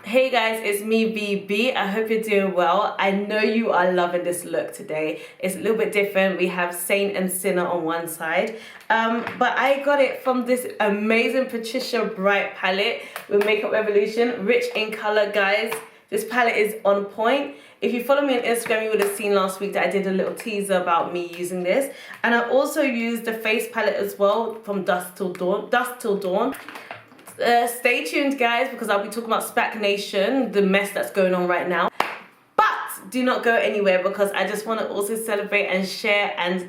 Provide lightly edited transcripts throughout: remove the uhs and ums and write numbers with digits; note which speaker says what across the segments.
Speaker 1: Hey guys, it's me VB. I hope you're doing well. I know you are loving this look today. It's a little bit different. We have Saint and Sinner on one side. But I got it from this amazing Patricia Bright palette with Makeup Revolution. Rich in color, guys. This palette is on point. If you follow me on Instagram, you would have seen last week that I did a little teaser about me using this. And I also used the face palette as well from Dusk Till Dawn. Stay tuned, guys, because I'll be talking about SPAC Nation, the mess that's going on right now. But do not go anywhere because I just want to also celebrate and share and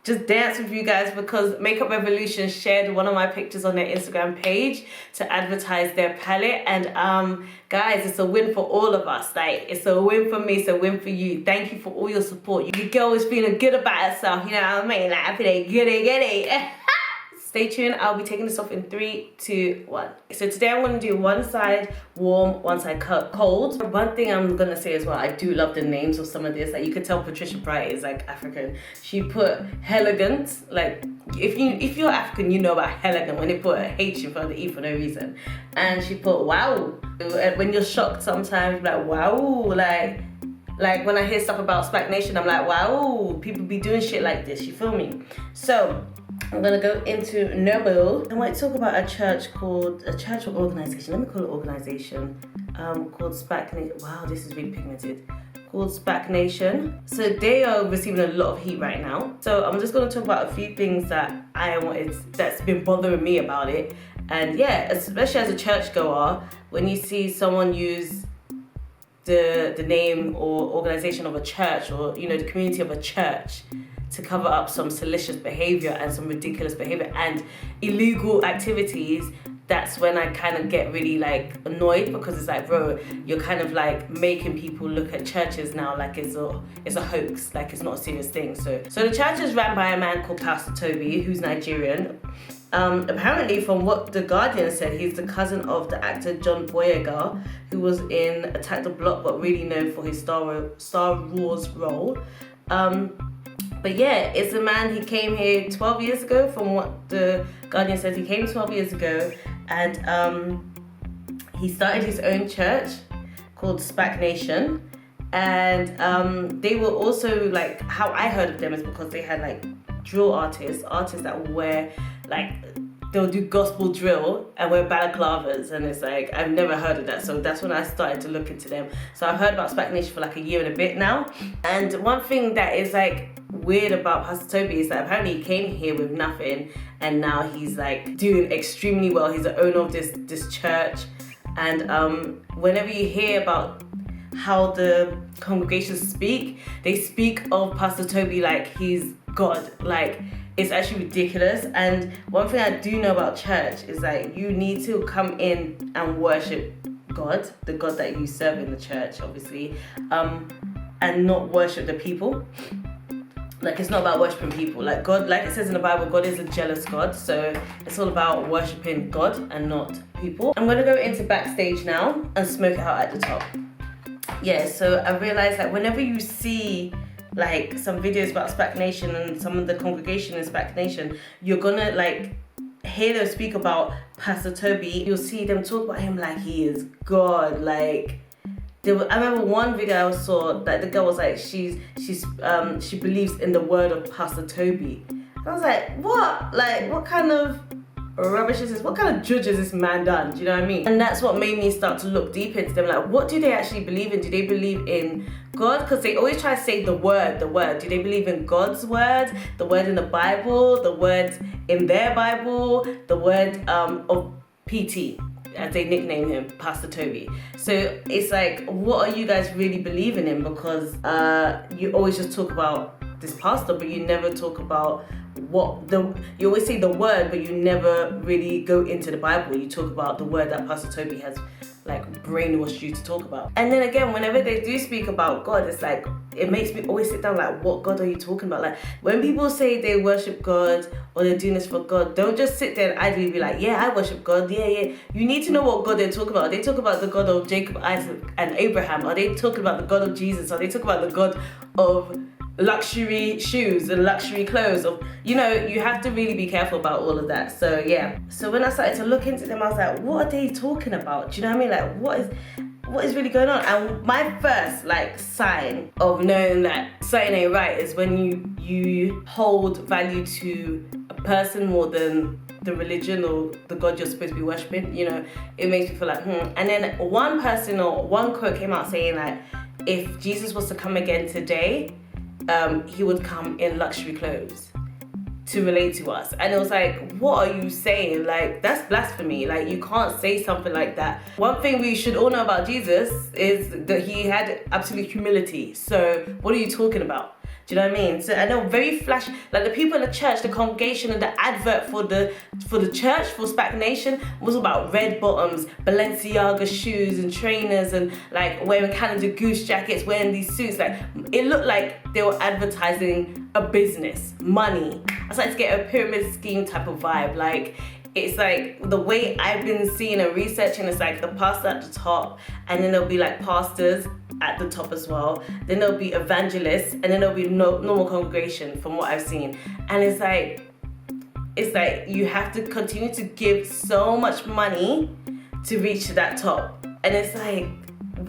Speaker 1: just dance with you guys because Makeup Revolution shared one of my pictures on their Instagram page to advertise their palette. And guys, it's a win for all of us. Like, it's a win for me, it's a win for you. Thank you for all your support. Your girl is feeling good about herself, you know what I mean? Like, I'm feeling giddy. Stay tuned, I'll be taking this off in 3, 2, 1. So today I'm going to do one side warm, one side cold. One thing I'm going to say as well, I do love the names of some of this. Like, you could tell Patricia Bright is like African. She put elegant, like if you're African, you know about elegant when they put a H in front of the E for no reason. And she put wow. When you're shocked sometimes, like wow, like when I hear stuff about SPAC Nation, I'm like, wow, people be doing shit like this, you feel me? So I'm gonna go into Noble. I want to talk about a church or organization. Let me call it organization. Called SPAC Nation. Wow, this is really pigmented. Called SPAC Nation. So they are receiving a lot of heat right now. So I'm just gonna talk about a few things that that's been bothering me about it. And yeah, especially as a churchgoer, when you see someone use the name or organization of a church, or you know, the community of a church, to cover up some salacious behavior and some ridiculous behavior and illegal activities, that's when I kind of get really like annoyed, because it's like, bro, you're kind of like making people look at churches now like it's a hoax, like it's not a serious thing. So the church is ran by a man called Pastor Toby, who's Nigerian. Apparently, from what The Guardian said, he's the cousin of the actor John Boyega, who was in Attack the Block, but really known for his Star Wars role. But yeah, it's a man, he came here 12 years ago, from what The Guardian says. He came 12 years ago, and he started his own church called SPAC Nation. And they were also, like, how I heard of them is because they had like drill artists that will wear, like, they'll do gospel drill and wear balaclavas, and it's like, I've never heard of that. So that's when I started to look into them. So I've heard about SPAC Nation for like a year and a bit now. And one thing that is like weird about Pastor Toby is that apparently he came here with nothing, and now he's like doing extremely well. He's the owner of this church. And whenever you hear about how the congregations speak, they speak of Pastor Toby like he's God. Like, it's actually ridiculous. And one thing I do know about church is that you need to come in and worship God, the God that you serve in the church, obviously, and not worship the people. Like, it's not about worshiping people. Like, God, like it says in the Bible, God is a jealous God. So it's all about worshiping God and not people. I'm gonna go into backstage now and smoke it out at the top. Yeah, so I realized that whenever you see like some videos about SPAC Nation and some of the congregation in SPAC Nation, you're gonna like hear them speak about Pastor Toby. You'll see them talk about him like he is God. Like, I remember one video I saw that the girl was like, she believes in the word of Pastor Toby. And I was like, what? Like, what kind of rubbish is this? What kind of judge has this man done? Do you know what I mean? And that's what made me start to look deep into them. Like, what do they actually believe in? Do they believe in God? Because they always try to say the word. Do they believe in God's word? The word in the Bible? The word in their Bible? The word of PT, as they nickname him, Pastor Toby. So it's like, what are you guys really believing in? Because you always just talk about this pastor, but you never talk about you always say the word, but you never really go into the Bible. You talk about the word that Pastor Toby has like brainwashed you to talk about. And then again, whenever they do speak about God, it's like, it makes me always sit down like, what God are you talking about? Like, when people say they worship God or they're doing this for God, don't just sit there and idly be like, yeah, I worship God, yeah. You need to know what God they're talking about. Are they talking about the God of Jacob, Isaac, and Abraham? Are they talking about the God of Jesus? Are they talking about the God of luxury shoes and luxury clothes? Of, you know, you have to really be careful about all of that. So yeah, so when I started to look into them, I was like, what are they talking about? Do you know what I mean? Like, what is really going on? And my first like sign of knowing that something ain't right is when you hold value to a person more than the religion or the God you're supposed to be worshiping. You know, it makes me feel like And then one person or one quote came out saying like, if Jesus was to come again today, he would come in luxury clothes to relate to us. And it was like, what are you saying? Like, that's blasphemy. Like, you can't say something like that. One thing we should all know about Jesus is that he had absolute humility. So what are you talking about? Do you know what I mean? So I know very flash, like the people in the church, the congregation, and the advert for the church, for SPAC Nation, was about red bottoms, Balenciaga shoes and trainers, and like wearing Canada Goose jackets, wearing these suits. Like, it looked like they were advertising a business, money. I started to get a pyramid scheme type of vibe. Like, it's like the way I've been seeing and researching, it's like the pastor at the top, and then there'll be like pastors at the top as well. Then there'll be evangelists, and then there'll be normal congregation from what I've seen. And it's like you have to continue to give so much money to reach to that top. And it's like,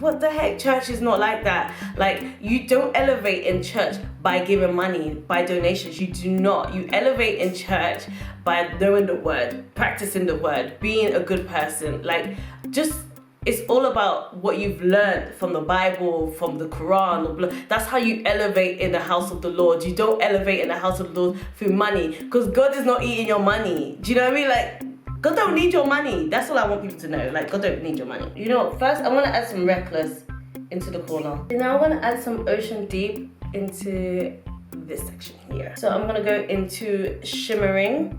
Speaker 1: what the heck? Church is not like that. Like, you don't elevate in church by giving money, by donations. You do not. You elevate in church by knowing the word, practicing the word, being a good person. Like, just, it's all about what you've learned from the Bible, from the Quran. That's how you elevate in the house of the Lord. You don't elevate in the house of the Lord through money, because God is not eating your money. Do you know what I mean? Like, God don't need your money. That's all I want people to know. Like, God don't need your money. You know what? First, I want to add some Reckless into the corner. And now I want to add some Ocean Deep into this section here. So I'm going to go into Shimmering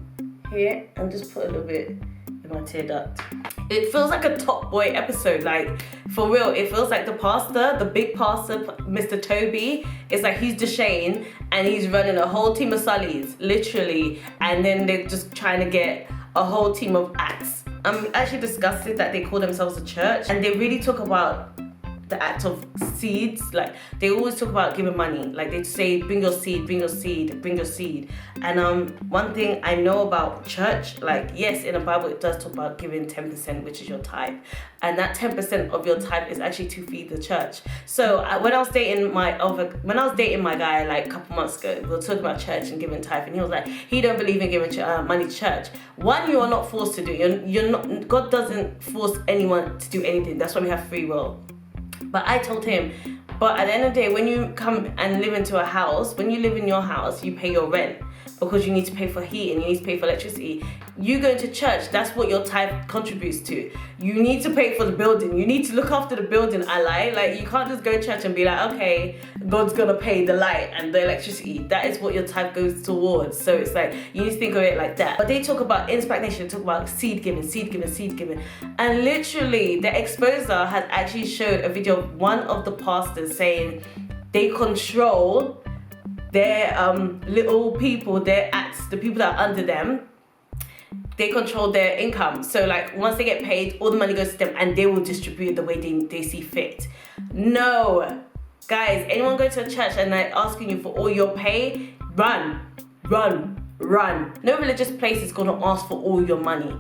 Speaker 1: here and just put a little bit in my tear duct. It feels like a Top Boy episode. Like, for real, it feels like the pastor, the big pastor, Mr. Toby, it's like he's Deshane and he's running a whole team of Sullys, literally. And then they're just trying to get a whole team of acts. I'm actually disgusted that they call themselves a church, and they really talk about the act of seeds. Like, they always talk about giving money. Like, they say, bring your seed, bring your seed, bring your seed. And one thing I know about church, like, yes, in the Bible it does talk about giving 10%, which is your tithe, and that 10% of your tithe is actually to feed the church. So when I was dating my guy like a couple months ago, we were talking about church and giving tithe, and he was like, he don't believe in giving money to church. One, you are not forced to do. You're not. God doesn't force anyone to do anything. That's why we have free will. But I told him, but at the end of the day, when you come and live into a house, when you live in your house, you pay your rent because you need to pay for heat and you need to pay for electricity. You go to church, that's what your tithe contributes to. You need to pay for the building. You need to look after the building, ally. Like, you can't just go to church and be like, okay, God's gonna pay the light and the electricity. That is what your tithe goes towards. So it's like, you need to think of it like that. But they talk about, in SPAC Nation, they talk about seed giving, seed giving, seed giving. And literally, the exposer has actually showed a video of one of the pastors saying they control their little people, their acts, the people that are under them. They control their income. So like, once they get paid, all the money goes to them and they will distribute it the way they see fit. No. Guys, anyone go to a church and they're asking you for all your pay, run. No religious place is gonna ask for all your money.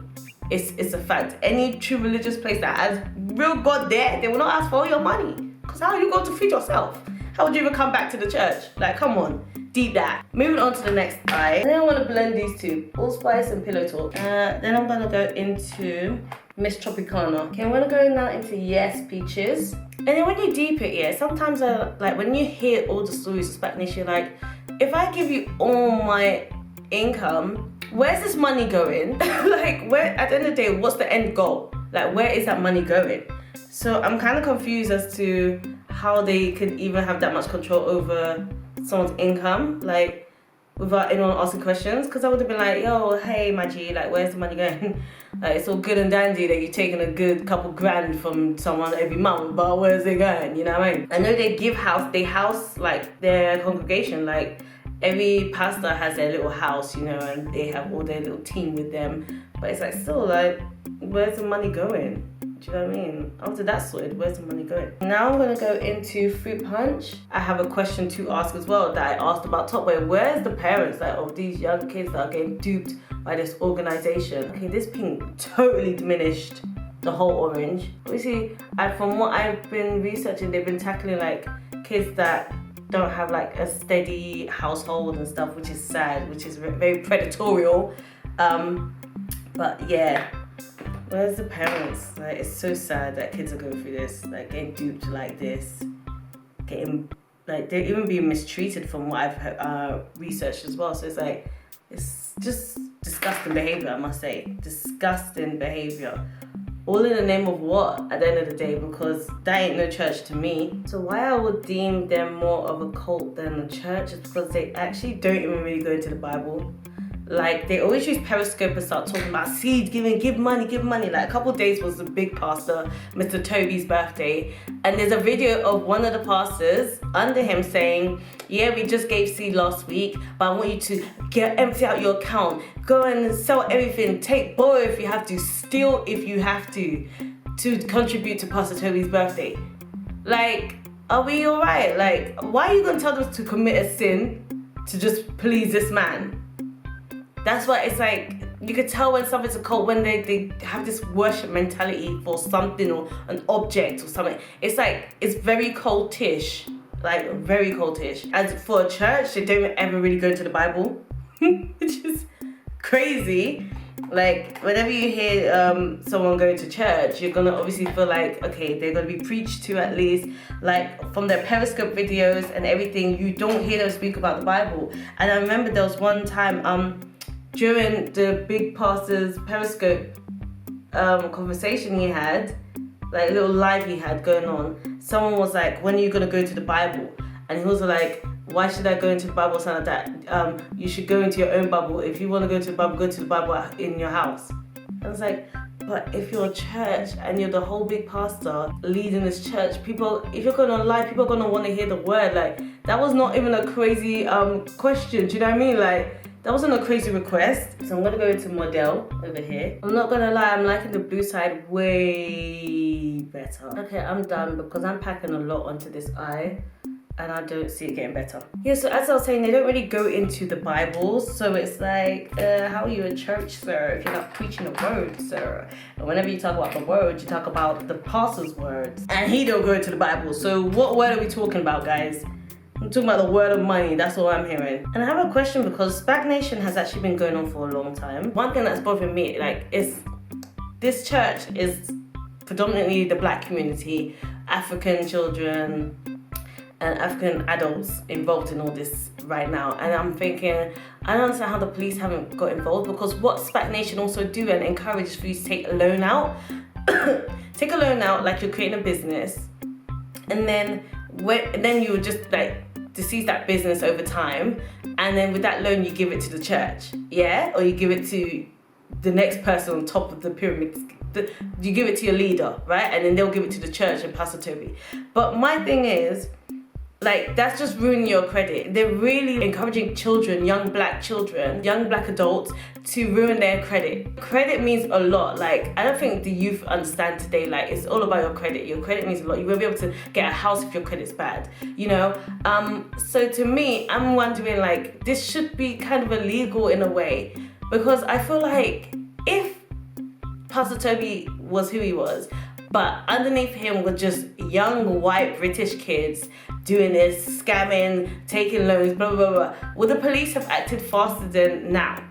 Speaker 1: It's a fact. Any true religious place that has real God there, they will not ask for all your money. Because how are you going to feed yourself? How would you even come back to the church? Like, come on. Deep that. Moving on to the next eye. Then I want to blend these two. Allspice and Pillow Talk. Then I'm going to go into Miss Tropicana. Okay, I'm going to go now into Yes Peaches. And then when you deep it, yeah, sometimes like when you hear all the stories of SPAC Nation, you're like, if I give you all my income, where's this money going? Like, where, at the end of the day, what's the end goal? Like, where is that money going? So I'm kind of confused as to how they could even have that much control over someone's income, like, without anyone asking questions. Because I would have been like, yo, hey, my G, like, where's the money going? Like, it's all good and dandy that you're taking a good couple grand from someone every month, but where's it going? You know what I mean? I know they house like their congregation, like every pastor has their little house, you know, and they have all their little team with them. But it's like, still, like, where's the money going? Do you know what I mean? After that sorted, where's the money going? Now I'm gonna go into Fruit Punch. I have a question to ask as well that I asked about Top Boy. Where's the parents like of these young kids that are getting duped by this organization? Okay, this pink totally diminished the whole orange. Obviously, from what I've been researching, they've been tackling like kids that don't have like a steady household and stuff, which is sad, which is very predatorial. But yeah, where's the parents? Like, it's so sad that kids are going through this, like getting duped like this, getting like they're even being mistreated from what I've researched as well. So it's like, it's just disgusting behavior, I must say. Disgusting behavior. All in the name of what at the end of the day? Because that ain't no church to me. So why I would deem them more of a cult than a church is because they actually don't even really go into the Bible. Like, they always use Periscope and start talking about seed giving, give money. Like, a couple of days was the big pastor, Mr. Toby's birthday. And there's a video of one of the pastors under him saying, yeah, we just gave seed last week, but I want you to empty out your account. Go and sell everything. Borrow if you have to. Steal if you have to contribute to Pastor Toby's birthday. Like, are we alright? Like, why are you going to tell them to commit a sin to just please this man? That's why it's like, you could tell when something's a cult when they have this worship mentality for something or an object or something. It's like, it's very cultish, like very cultish. As for a church, they don't ever really go to the Bible, which is crazy. Like, whenever you hear someone going to church, you're gonna obviously feel like, okay, they're gonna be preached to at least. Like, from their Periscope videos and everything, you don't hear them speak about the Bible. And I remember there was one time, during the big pastor's Periscope conversation he had, like a little live he had going on, someone was like, when are you going to go to the Bible? And he was like, why should I go into the Bible? Something like that. You should go into your own bubble. If you want to go to the Bible, go to the Bible in your house. I was like, but if you're a church and you're the whole big pastor leading this church, people, if you're going on live, people are going to want to hear the word. Like, that was not even a crazy question. Do you know what I mean? Like, that wasn't a crazy request. So I'm going to go into model over here. I'm not going to lie, I'm liking the blue side way better. Okay, I'm done because I'm packing a lot onto this eye and I don't see it getting better. Yeah, so as I was saying, they don't really go into the Bible. So it's like, how are you a church, sir, if you're not preaching the word, sir? And whenever you talk about the word, you talk about the pastor's words. And he don't go into the Bible. So what word are we talking about, guys? I'm talking about the word of money, that's all I'm hearing. And I have a question because SPAC Nation has actually been going on for a long time. One thing that's bothering me, like, is this church is predominantly the black community, African children and African adults involved in all this right now. And I'm thinking, I don't understand how the police haven't got involved, because what SPAC Nation also do and encourage is for you to take a loan out. Take a loan out like you're creating a business, and then you would just like seize that business over time, and then with that loan you give it to the church, yeah, or you give it to the next person on top of the pyramid. You give it to your leader, right, and then they'll give it to the church and Pastor Toby. But my thing is, like, that's just ruining your credit. They're really encouraging children, young black adults to ruin their credit. Credit means a lot. Like, I don't think the youth understand today, like, it's all about your credit. Your credit means a lot. You won't be able to get a house if your credit's bad, you know? So to me, I'm wondering, like, this should be kind of illegal in a way, because I feel like if Pastor Toby was who he was, but underneath him were just young white British kids doing this, scamming, taking loans, blah, blah, blah. Would the police have acted faster than now?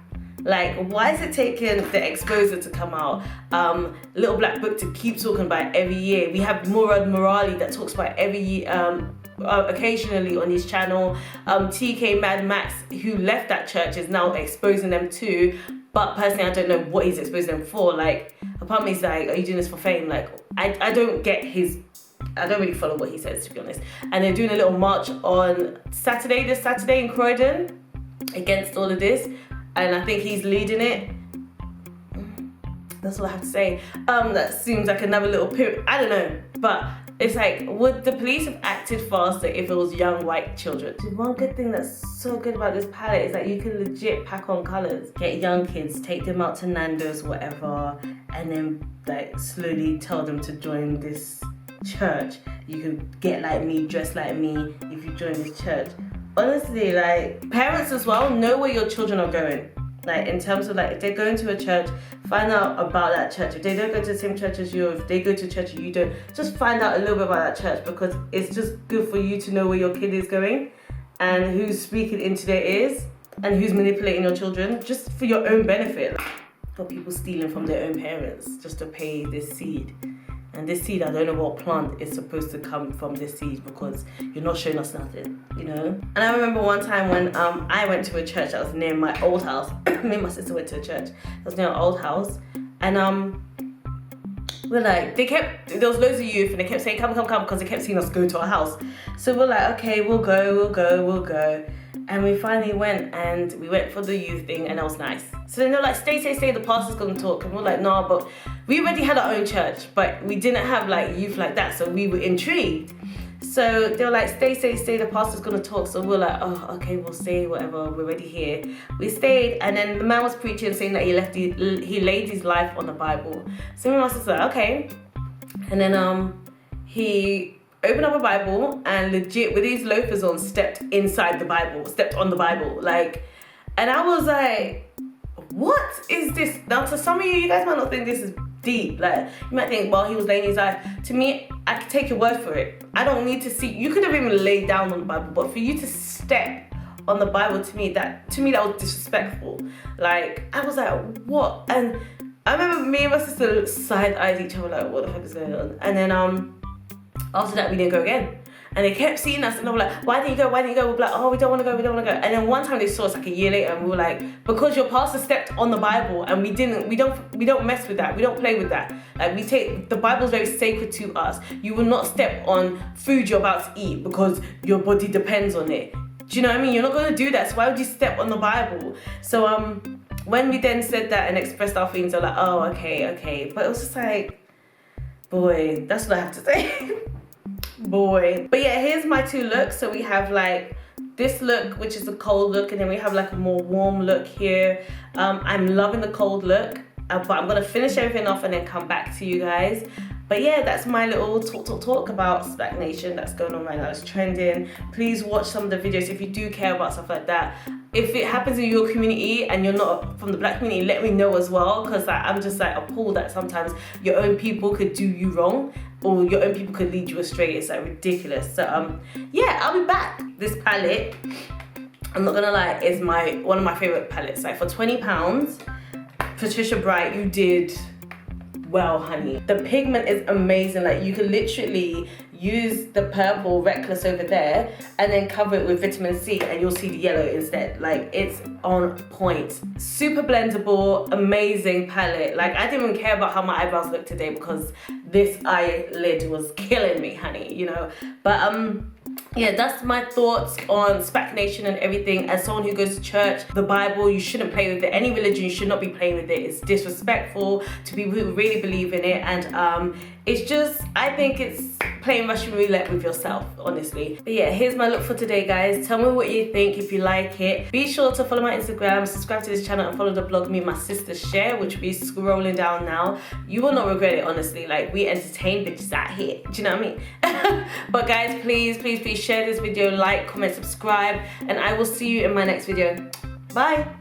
Speaker 1: Like, why is it taking the exposure to come out? Little Black Book to keep talking about it every year. We have Murad Morali that talks about it every year, occasionally on his channel. TK Mad Max, who left that church, is now exposing them too. But personally, I don't know what he's exposing them for. Like, apart from he's like, are you doing this for fame? Like, I don't get his... I don't really follow what he says, to be honest. And they're doing a little march on this Saturday in Croydon against all of this. And I think he's leading it. That's all I have to say. That seems like another little period. I don't know. But it's like, would the police have acted faster if it was young white children? One good thing that's so good about this palette is that you can legit pack on colours. Get young kids, take them out to Nando's, whatever, and then like slowly tell them to join this church. You can get like me, dress like me if you join this church. Honestly, like, parents as well, know where your children are going. Like in terms of like if they're going to a church, find out about that church. If they don't go to the same church as you, or if they go to a church and you don't, just find out a little bit about that church, because it's just good for you to know where your kid is going and who's speaking into their ears and who's manipulating your children, just for your own benefit. For people stealing from their own parents just to pay this seed. And this seed, I don't know what plant is supposed to come from this seed, because you're not showing us nothing, you know? And I remember one time when I went to a church that was near my old house. Me and my sister went to a church that was near our old house. And we're like, there was loads of youth and they kept saying, come, because they kept seeing us go to our house. So we're like, okay, we'll go. And we finally went, and we went for the youth thing, and that was nice. So then they're like, stay, the pastor's gonna talk. And we're like, nah, but we already had our own church, but we didn't have like youth like that, so we were intrigued. So they were like, stay, the pastor's gonna talk. So we're like, oh, okay, we'll stay, whatever, we're already here. We stayed, and then the man was preaching, saying that he laid his life on the Bible. So me and my sister, okay. And then he opened up a Bible and legit with his loafers on stepped on the Bible, like, and I was like, what is this? Now to some of you guys might not think this is deep, like you might think, well, he was laying his life. To me, I could take your word for it. I don't need to see, you could have even laid down on the Bible, but for you to step on the Bible, to me that was disrespectful. Like, I was like, what? And I remember me and my sister side-eyed each other like, what the heck is going on? And then after that, we didn't go again. And they kept seeing us, and they were like, why didn't you go? We're like, oh, we don't want to go. And then one time they saw us like a year later, and we were like, because your pastor stepped on the Bible, and we don't mess with that. We don't play with that. Like, the Bible's very sacred to us. You will not step on food you're about to eat because your body depends on it. Do you know what I mean? You're not going to do that. So why would you step on the Bible? So when we then said that and expressed our feelings, they're like, oh, okay. But it was just like, boy, that's what I have to say. Boy. But yeah, here's my two looks. So we have like this look, which is a cold look, and then we have like a more warm look here. I'm loving the cold look, but I'm gonna finish everything off and then come back to you guys. But yeah, that's my little talk about SPAC Nation that's going on right now. It's trending. Please watch some of the videos if you do care about stuff like that. If it happens in your community and you're not from the Black community, let me know as well, because I'm just like appalled that sometimes your own people could do you wrong, or your own people could lead you astray. It's like ridiculous. So yeah, I'll be back. This palette, I'm not gonna lie, is one of my favorite palettes. Like for £20, Patricia Bright, you did well, honey. The pigment is amazing. Like you can literally use the purple Reckless over there and then cover it with vitamin C and you'll see the yellow instead. Like, it's on point. Super blendable, amazing palette. Like, I didn't even care about how my eyebrows look today because this eyelid was killing me, honey, you know. But yeah, that's my thoughts on SPAC Nation and everything. As someone who goes to church, the Bible, you shouldn't play with it. Any religion, you should not be playing with it. It's disrespectful to people who really believe in it. And it's just, I think it's playing Russian roulette with yourself, honestly. But yeah, here's my look for today, guys. Tell me what you think, if you like it. Be sure to follow my Instagram, subscribe to this channel, and follow the blog me and my sister share, which will be scrolling down now. You will not regret it, honestly. Like, we entertain bitches out here. Do you know what I mean? But guys, please share this video, like, comment, subscribe, and I will see you in my next video. Bye.